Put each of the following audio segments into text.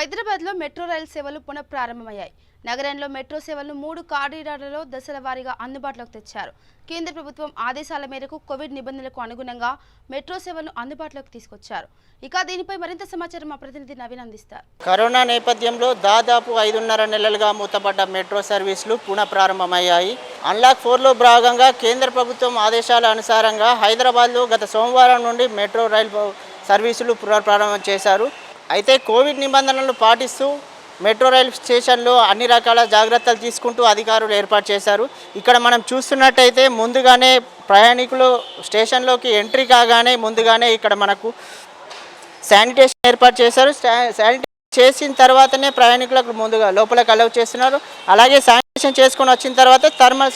హైదరాబాద్లో మెట్రో రైలు సేవలు పునఃప్రారంభమయ్యాయి. నగరంలో మెట్రో సేవలను 3 కారిడార్లలో దశల వారీగా అందుబాటులోకి తెచ్చారు. కేంద్ర ప్రభుత్వం ఆదేశాల మేరకు కోవిడ్ నిబంధనలకు అనుగుణంగా మెట్రో సేవలను అందుబాటులోకి తీసుకొచ్చారు. ఇక దీనిపై మరింత సమాచారం మా ప్రతినిధి నవీన్ అందిస్తారు. కరోనా నేపథ్యంలో దాదాపు 5.5 నెలలుగా మూతపడ్డ మెట్రో సర్వీసులు పునఃప్రారంభమయ్యాయి. అన్లాక్ 4లో భాగంగా కేంద్ర ప్రభుత్వం ఆదేశాల అనుసారంగా హైదరాబాద్లో గత సోమవారం నుండి మెట్రో రైలు సర్వీసులు పునఃప్రారంభం చేశారు. అయితే కోవిడ్ నిబంధనలను పాటిస్తూ మెట్రో రైలు స్టేషన్లో అన్ని రకాల జాగ్రత్తలు తీసుకుంటూ అధికారులు ఏర్పాటు చేశారు. ఇక్కడ మనం చూస్తున్నట్టయితే ముందుగానే ప్రయాణికులు స్టేషన్లోకి ఎంట్రీ కాగానే ముందుగానే ఇక్కడ మనకు శానిటేషన్ ఏర్పాటు చేశారు. శానిటేషన్ చేసిన తర్వాతనే ప్రయాణికులకు ముందుగా లోపలికి అలౌ చేస్తున్నారు. అలాగే శానిటేషన్ చేసుకొని వచ్చిన తర్వాత థర్మల్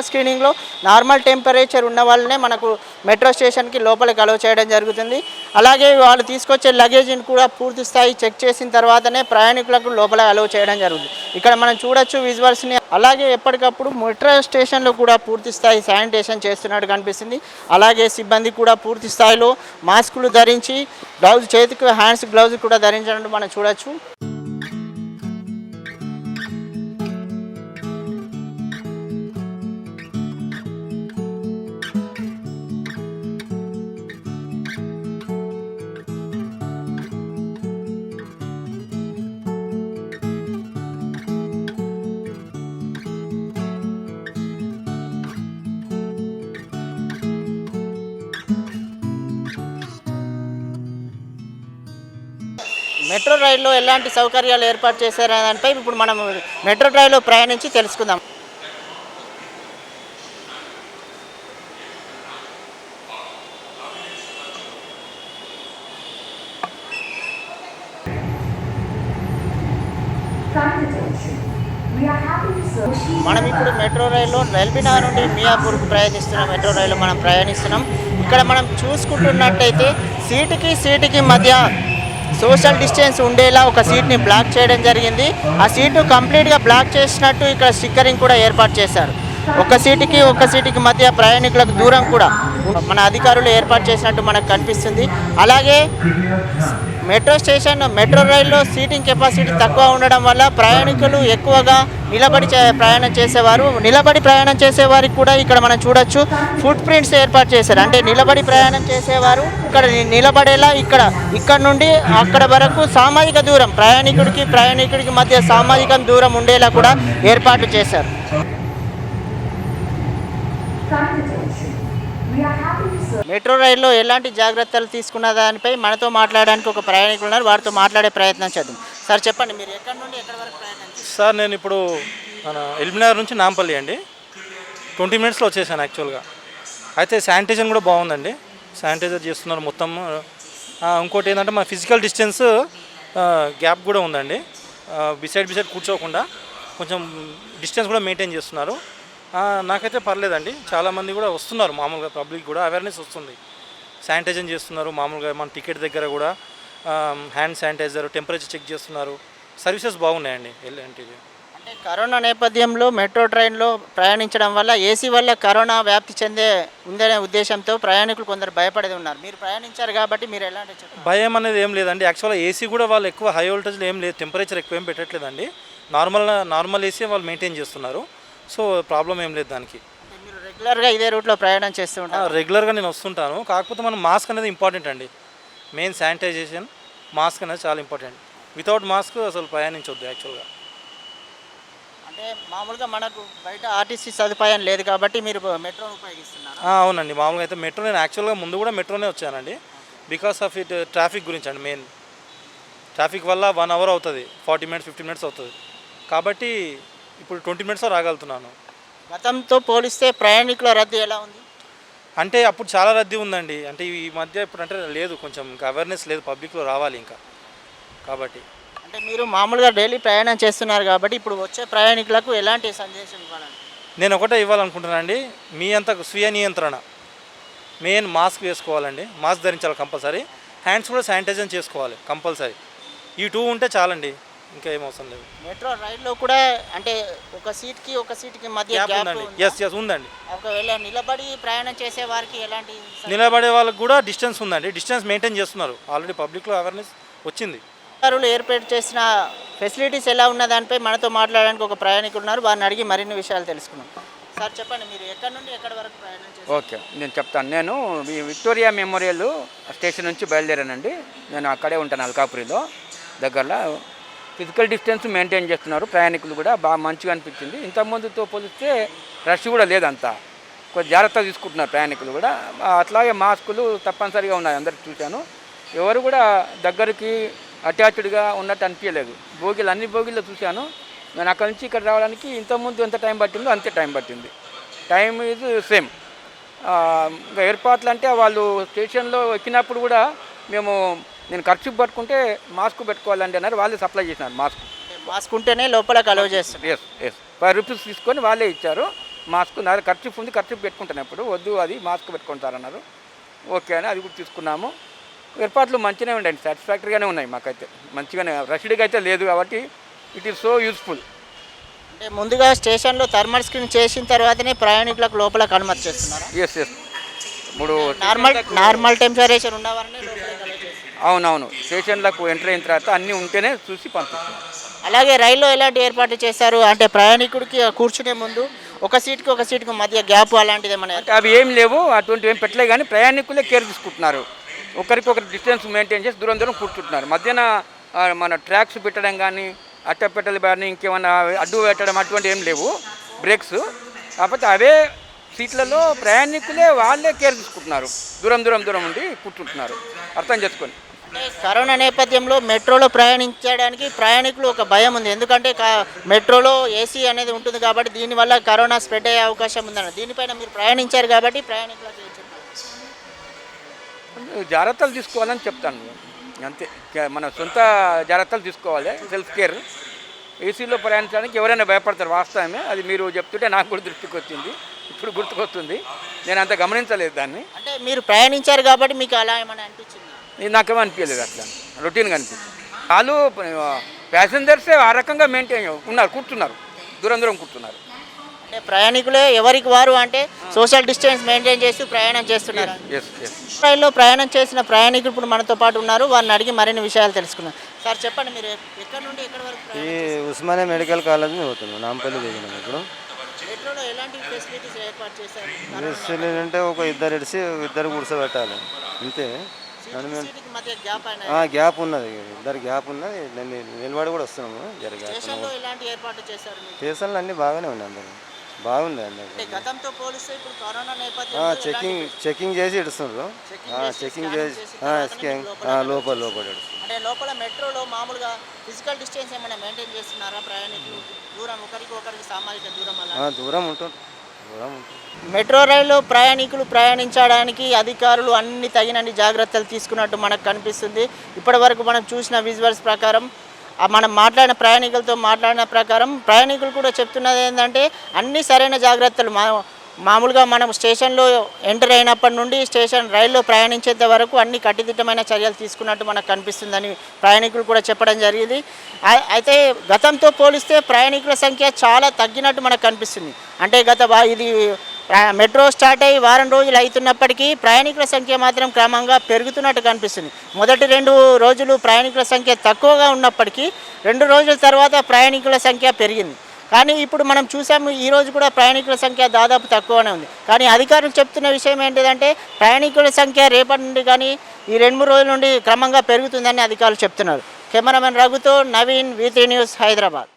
స్క్రీనింగ్లో నార్మల్ టెంపరేచర్ ఉన్న వాళ్ళనే మనకు మెట్రో స్టేషన్కి లోపలికి అలౌ చేయడం జరుగుతుంది. అలాగే వాళ్ళు తీసుకొచ్చే లగేజ్ని కూడా పూర్తి స్థాయి చెక్ చేసిన తర్వాతనే ప్రయాణికులకు లోపల అలౌ చేయడం జరుగుతుంది. ఇక్కడ మనం చూడొచ్చు విజువల్స్ని. అలాగే ఎప్పటికప్పుడు మెట్రో స్టేషన్లో కూడా పూర్తి స్థాయి శానిటేషన్ చేస్తున్నట్టు కనిపిస్తుంది. అలాగే సిబ్బంది కూడా పూర్తి స్థాయిలో మాస్కులు ధరించి చేతికి హ్యాండ్స్ గ్లౌజ్ కూడా ధరించినట్టు మనం చూడొచ్చు. మెట్రో రైల్లో ఎలాంటి సౌకర్యాలు ఏర్పాటు చేశారనే దానిపై ఇప్పుడు మనం మెట్రో రైల్లో ప్రయాణించి తెలుసుకుందాం. మనం ఇప్పుడు మెట్రో రైల్లో ఎల్బీనగర్ నుండి మియాపూర్కు ప్రయాణిస్తున్నాం. మెట్రో రైల్లో మనం ప్రయాణిస్తున్నాం. ఇక్కడ మనం చూసుకుంటున్నట్టయితే సీటుకి మధ్య సోషల్ డిస్టెన్స్ ఉండేలా ఒక సీట్ని బ్లాక్ చేయడం జరిగింది. ఆ సీటు కంప్లీట్గా బ్లాక్ చేసినట్టు ఇక్కడ స్టిక్కరింగ్ కూడా ఏర్పాటు చేశారు. ఒక సీటుకి మధ్య ప్రయాణికులకు దూరం కూడా మన అధికారులు ఏర్పాటు చేసినట్టు మనకు కనిపిస్తుంది. అలాగే మెట్రో రైల్లో సీటింగ్ కెపాసిటీ తక్కువ ఉండడం వల్ల ప్రయాణికులు ఎక్కువగా నిలబడి ప్రయాణం చేసేవారికి కూడా ఇక్కడ మనం చూడొచ్చు ఫుట్ ప్రింట్స్ ఏర్పాటు చేశారు. అంటే నిలబడి ప్రయాణం చేసేవారు ఇక్కడ నిలబడేలా ఇక్కడ నుండి అక్కడ వరకు సామాజిక దూరం ప్రయాణికుడికి మధ్య సామాజిక దూరం ఉండేలా కూడా ఏర్పాటు చేశారు. మెట్రో రైల్లో ఎలాంటి జాగ్రత్తలు తీసుకున్న దానిపై మనతో మాట్లాడడానికి ఒక ప్రయాణికులు ఉన్నారు. వారితో మాట్లాడే ప్రయత్నం చేద్దాం. సార్ చెప్పండి, మీరు ఎక్కడి నుండి ఎక్కడి వరకు ప్రయాణం చేస్తారు? సార్ నేను ఇప్పుడు మన ఎల్బీనగర్ నుంచి నాంపల్లి అండి. 20 మినిట్స్లో వచ్చేసాను యాక్చువల్గా. అయితే శానిటేషన్ కూడా బాగుందండి, శానిటైజర్ చేస్తున్నారు మొత్తం. ఇంకోటి ఏంటంటే మన ఫిజికల్ డిస్టెన్స్ గ్యాప్ కూడా ఉందండి. బిసైడ్ కూర్చోకుండా కొంచెం డిస్టెన్స్ కూడా మెయింటైన్ చేస్తున్నారు. నాకైతే పర్లేదండి. చాలామంది కూడా వస్తున్నారు, మామూలుగా పబ్లిక్ కూడా అవేర్నెస్ వస్తుంది. శానిటైజర్ చేస్తున్నారు మామూలుగా. మన టికెట్ దగ్గర కూడా హ్యాండ్ శానిటైజర్, టెంపరేచర్ చెక్ చేస్తున్నారు. సర్వీసెస్ బాగున్నాయండి. ఎలాంటివి అంటే కరోనా నేపథ్యంలో మెట్రో ట్రైన్లో ప్రయాణించడం వల్ల ఏసీ వల్ల కరోనా వ్యాప్తి ఉందనే ఉద్దేశంతో ప్రయాణికులు కొందరు భయపడేది ఉన్నారు. మీరు ప్రయాణించారు కాబట్టి మీరు ఎలాంటి భయం అనేది ఏం లేదండి. యాక్చువల్గా ఏసీ కూడా వాళ్ళు ఎక్కువ హై వోల్టేజ్లో ఏం లేదు, టెంపరేచర్ ఎక్కువ ఏం పెట్టట్లేదండి. నార్మల్ ఏసీ వాళ్ళు మెయింటైన్ చేస్తున్నారు. సో ప్రాబ్లం ఏం లేదు దానికి. మీరు రెగ్యులర్గా ఇదే రూట్లో ప్రయాణం చేస్తూ ఉంటారు? రెగ్యులర్గా నేను వస్తుంటాను. కాకపోతే మనం మాస్క్ అనేది ఇంపార్టెంట్ అండి. మెయిన్ శానిటైజేషన్, మాస్క్ అనేది చాలా ఇంపార్టెంట్. వితౌట్ మాస్క్ అసలు ప్రయాణించవద్దు యాక్చువల్గా. అంటే మామూలుగా మనకు బయట ఆర్టీసీ సదుపాయం లేదు కాబట్టి మీరు మెట్రోను ఉపయోగిస్తున్నారు? అవునండి. మామూలుగా అయితే మెట్రో, నేను యాక్చువల్గా ముందు కూడా మెట్రోనే వచ్చానండి. బికాస్ ఆఫ్ ఇట్ ట్రాఫిక్ గురించి అండి. మెయిన్ ట్రాఫిక్ వల్ల 1 అవర్ అవుతుంది, 40 మినిట్స్ 50 మినిట్స్ అవుతుంది. కాబట్టి ఇప్పుడు 20 మినిట్స్లో రాగలుగుతున్నాను. గతంతో పోలిస్తే ప్రయాణికుల రద్దీ ఎలా ఉంది? అంటే అప్పుడు చాలా రద్దీ ఉందండి. అంటే ఈ మధ్య ఇప్పుడు అంటే లేదు, కొంచెం ఇంకా అవేర్నెస్ లేదు, పబ్లిక్లో రావాలి ఇంకా. కాబట్టి అంటే మీరు మామూలుగా డైలీ ప్రయాణం చేస్తున్నారు కాబట్టి ఇప్పుడు వచ్చే ప్రయాణికులకు ఎలాంటి సందేశం ఇవ్వాలని? నేను ఒకటే ఇవ్వాలనుకుంటున్నానండి. మీ అంత స్వీయ నియంత్రణ, మెయిన్ మాస్క్ వేసుకోవాలండి. మాస్క్ ధరించాలి కంపల్సరీ. హ్యాండ్స్ కూడా శానిటైజర్ చేసుకోవాలి కంపల్సరీ. ఈ 2 ఉంటే చాలండి, ఇంకా ఏం అవసరం లేదు. మెట్రో రైల్లో కూడా అంటే ఒక సీట్కి మధ్య గ్యాప్ ఉందండి. ఎస్ ఉందండి. ఒకవేళ నిలబడి ప్రయాణం చేసే వారికి నిలబడే వాళ్ళకి కూడా డిస్టెన్స్ ఉందండి. డిస్టెన్స్ మెయింటైన్ చేస్తున్నారు. ఆల్రెడీ పబ్లిక్లో అవేర్నెస్ వచ్చింది. అధికారులు ఏర్పాటు చేసిన ఫెసిలిటీస్ ఎలా ఉన్న దానిపై మనతో మాట్లాడడానికి ఒక ప్రయాణికులు ఉన్నారు. వారిని అడిగి మరిన్ని విషయాలు తెలుసుకున్నాం. సార్ చెప్పండి, మీరు ఎక్కడి నుండి ఎక్కడి వరకు ప్రయాణం చేస్తారు? ఓకే, నేను చెప్తాను. నేను ఈ విక్టోరియా మెమోరియల్ స్టేషన్ నుంచి బయలుదేరానండి. నేను అక్కడే ఉంటాను, అల్కాపురిలో దగ్గరలో. ఫిజికల్ డిస్టెన్స్ మెయింటైన్ చేస్తున్నారు, ప్రయాణికులు కూడా బాగా మంచిగా అనిపించింది. ఇంతకుముందుతో పోలిస్తే రష్ కూడా లేదంతా, కొంచెం జాగ్రత్త తీసుకుంటున్నారు ప్రయాణికులు కూడా. అట్లాగే మాస్కులు తప్పనిసరిగా ఉన్నాయి, అందరికి చూశాను. ఎవరు కూడా దగ్గరికి అటాచ్డ్గా ఉన్నట్టు అనిపించలేదు. బోగిలు అన్ని బోగిల్లో చూశాను. నేను అక్కడి నుంచి ఇక్కడ రావడానికి ఇంతకుముందు ఎంత టైం పట్టిందో అంతే టైం పట్టింది. Time is same. ఇంకా ఏర్పాట్లు అంటే వాళ్ళు స్టేషన్లో ఎక్కినప్పుడు కూడా నేను ఖర్చు పట్టుకుంటే మాస్క్ పెట్టుకోవాలండి అన్నారు. వాళ్ళే సప్లై చేసినారు మాస్క్ ఉంటేనే లోపలికి అలౌ చేస్తారు. ఎస్ 5 రూపీస్ తీసుకొని వాళ్ళే ఇచ్చారు మాస్క్. నా ఖర్చు ఉంది, ఖర్చు పెట్టుకుంటున్నప్పుడు వద్దు అది మాస్క్ పెట్టుకుంటారన్నారు. ఓకే అని అది కూడా తీసుకున్నాము. ఏర్పాట్లు మంచిగానే ఉండండి, సాటిస్ఫాక్టరీగానే ఉన్నాయి మాకైతే. మంచిగానే, రషీడ్గా అయితే లేదు కాబట్టి ఇట్ ఈస్ సో యూస్ఫుల్. అంటే ముందుగా స్టేషన్లో థర్మల్ స్క్రీన్ చేసిన తర్వాతనే ప్రయాణికులకు లోపలికి అనుమతి చేస్తున్నారు. ఎస్ ఇప్పుడు నార్మల్ టెంపరేచర్ ఉన్నవారనే లోపలికి allow చేస్తున్నారు. అవునవును, స్టేషన్లకు ఎంటర్ అయిన తర్వాత అన్నీ ఉంటేనే చూసి పంపిస్తున్నాం. అలాగే రైల్లో ఎలాంటి ఏర్పాటు చేశారు అంటే ప్రయాణికుడికి కూర్చునే ముందు ఒక సీట్కి మధ్య గ్యాప్ అలాంటిది ఏమైనా? అంటే అవి ఏం లేవు, అటువంటివి ఏం పెట్టలే. కానీ ప్రయాణికులే కేర్ తీసుకుంటున్నారు. ఒకరికొకరు డిస్టెన్స్ మెయింటైన్ చేసి దూరం దూరం కూర్చుంటున్నారు. మధ్యన మన ట్రాక్స్ పెట్టడం కానీ అట్టపెట్టలు కానీ ఇంకేమన్నా అడ్డు పెట్టడం అటువంటి ఏం లేవు, బ్రేక్స్. కాకపోతే అవే సీట్లలో ప్రయాణికులే వాళ్ళే కేర్ తీసుకుంటున్నారు, దూరం ఉండి కూర్చుంటున్నారు. అర్థం చేసుకొని. కరోనా నేపథ్యంలో మెట్రోలో ప్రయాణించడానికి ప్రయాణికులు ఒక భయం ఉంది. ఎందుకంటే మెట్రోలో ఏసీ అనేది ఉంటుంది కాబట్టి దీనివల్ల కరోనా స్ప్రెడ్ అయ్యే అవకాశం ఉందన్న దీనిపైన మీరు ప్రయాణించారు కాబట్టి ప్రయాణికులకు జాగ్రత్తలు తీసుకోవాలని చెప్తాను అంతే. మన సొంత జాగ్రత్తలు తీసుకోవాలి, సెల్ఫ్ కేర్. ఏసీలో ప్రయాణించడానికి ఎవరైనా భయపడతారు, వాస్తవమే. అది మీరు చెప్తుంటే నాకు కూడా దృష్టికి వచ్చింది, ఇప్పుడు గుర్తుకొస్తుంది. నేను అంత గమనించలేదు దాన్ని. అంటే మీరు ప్రయాణించారు కాబట్టి మీకు అలా ఏమైనా అనిపించింది? నాకేమో అనిపించలేదు, అట్లా రొటీన్గా అనిపించింది. వాళ్ళు ప్యాసింజర్సే ఆ రకంగా మెయింటైన్ ఉన్నారు, కూర్చున్నారు, దూరం కూర్చున్నారు. అంటే ప్రయాణికులే ఎవరికి వారు అంటే సోషల్ డిస్టెన్స్ మెయింటైన్ చేస్తూ ప్రయాణం చేస్తున్నారు. రైల్లో ప్రయాణం చేసిన ప్రయాణికులు ఇప్పుడు మనతో పాటు ఉన్నారు, వారిని అడిగి మరిన్ని విషయాలు తెలుసుకున్నాం. సార్ చెప్పండి, మీరు ఎక్కడి నుండి ఎక్కడి వరకు? ఈ ఉస్మానియా మెడికల్ కాలేజ్ పోతున్నాం, నాంపల్లి దిగినాం. ఇప్పుడు మెట్రోలో ఎలాంటి ఫెసిలిటీస్ ఏర్పాటు చేశారు? ఫెసిలిటీ అంటే ఒక ఇద్దరు కూర్చోబెట్టాలి అంతే. సీటుకి మధ్య గ్యాప్ గ్యాప్ ఉన్నది, ఇద్దరు గ్యాప్ ఉన్నది. నిలబడి కూడా వస్తున్నాము. స్టేషన్లో ఎలాంటి ఏర్పాటు చేశారు? స్టేషన్లు అన్నీ బాగానే ఉన్నాయి, అందరూ బాగుంది. అందరు గతంతో పోలిస్తే ఇప్పుడు కరోనా నేపథ్యంలో చెకింగ్ చేసి ఇడుస్తున్నారు. చెకింగ్ చేసి లోపల ఇడుస్తున్నారు. అంటే లోపల మెట్రోలో మామూలుగా ఫిజికల్ డిస్టెన్స్ ఏమైనా మెయింటైన్ చేస్తున్నారా? ప్రయాణికులు దూరం ఒకరికి సామాజిక దూరం అలా దూరం ఉంటుంది. మెట్రో రైల్లో ప్రయాణికులు ప్రయాణించడానికి అధికారులు అన్ని తగినన్ని జాగ్రత్తలు తీసుకున్నట్టు మనకు కనిపిస్తుంది. ఇప్పటివరకు మనం చూసిన విజువల్స్ ప్రకారం మనం ప్రయాణికులతో మాట్లాడిన ప్రకారం ప్రయాణికులు కూడా చెప్తున్నది ఏంటంటే అన్ని సరైన జాగ్రత్తలు మామూలుగా మనం స్టేషన్లో ఎంటర్ అయినప్పటి నుండి రైల్లో ప్రయాణించేంత వరకు అన్ని కట్టుదిట్టమైన చర్యలు తీసుకున్నట్టు మనకు కనిపిస్తుందని ప్రయాణికులు కూడా చెప్పడం జరిగింది. అయితే గతంతో పోలిస్తే ప్రయాణికుల సంఖ్య చాలా తగ్గినట్టు మనకు కనిపిస్తుంది. అంటే ఇది మెట్రో స్టార్ట్ అయ్యి వారం రోజులు అవుతున్నప్పటికీ ప్రయాణికుల సంఖ్య మాత్రం క్రమంగా పెరుగుతున్నట్టు కనిపిస్తుంది. మొదటి 2 రోజులు ప్రయాణికుల సంఖ్య తక్కువగా ఉన్నప్పటికీ 2 రోజుల తర్వాత ప్రయాణికుల సంఖ్య పెరిగింది. కానీ ఇప్పుడు మనం చూసాము, ఈరోజు కూడా ప్రయాణికుల సంఖ్య దాదాపు తక్కువనే ఉంది. కానీ అధికారులు చెప్తున్న విషయం ఏంటిదంటే ప్రయాణికుల సంఖ్య రేపటి నుండి కానీ ఈ 2-3 రోజుల నుండి క్రమంగా పెరుగుతుందని అధికారులు చెప్తున్నారు. కెమెరామెన్ రఘుతో నవీన్, V3 న్యూస్, హైదరాబాద్.